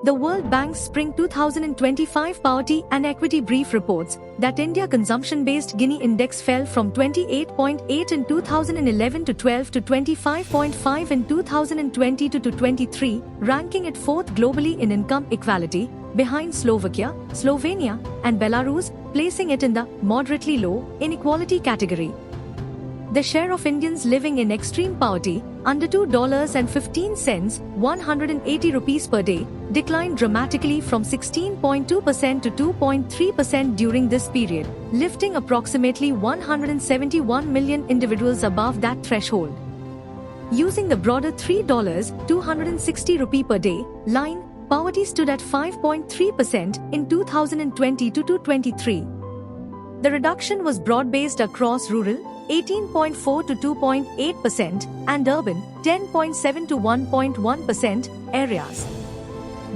The World Bank's Spring 2025 Poverty and Equity Brief reports that India consumption-based Gini index fell from 28.8 in 2011 to 12 to 25.5 in 2020 to 23, ranking it fourth globally in income equality, behind Slovakia, Slovenia, and Belarus, placing it in the moderately low inequality category. The share of Indians living in extreme poverty, under $2.15, 180 rupees per day, declined dramatically from 16.2% to 2.3% during this period, lifting approximately 171 million individuals above that threshold. Using the broader $3.260 rupee per day line, poverty stood at 5.3% in 2020 to 23. The reduction was broad-based across rural, 18.4 to 2.8%, and urban, 10.7 to 1.1% areas.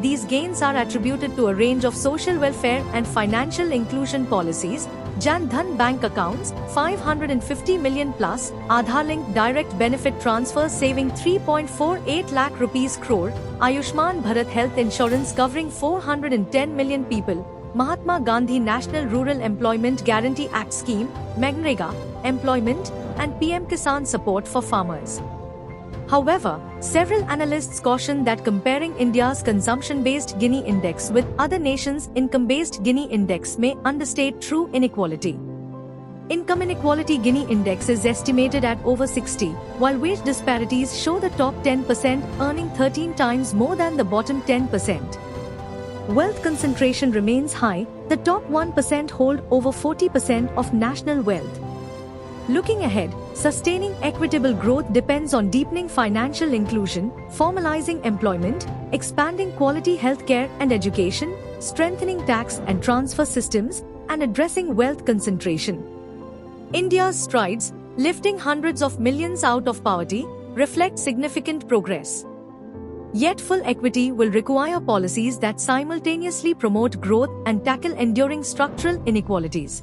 These gains are attributed to a range of social welfare and financial inclusion policies: Jan Dhan bank accounts, 550 million plus, Aadhaar-linked direct benefit transfers saving 3.48 lakh rupees crore, Ayushman Bharat health insurance covering 410 million people, Mahatma Gandhi National Rural Employment Guarantee Act scheme, MGNREGA, employment, and PM Kisan support for farmers. However, several analysts caution that comparing India's consumption-based Gini index with other nations' income-based Gini index may understate true inequality. Income inequality Gini index is estimated at over 60, while wage disparities show the top 10% earning 13 times more than the bottom 10%. Wealth concentration remains high, the top 1% hold over 40% of national wealth. Looking ahead, sustaining equitable growth depends on deepening financial inclusion, formalizing employment, expanding quality healthcare and education, strengthening tax and transfer systems, and addressing wealth concentration. India's strides, lifting hundreds of millions out of poverty, reflect significant progress. Yet full equity will require policies that simultaneously promote growth and tackle enduring structural inequalities.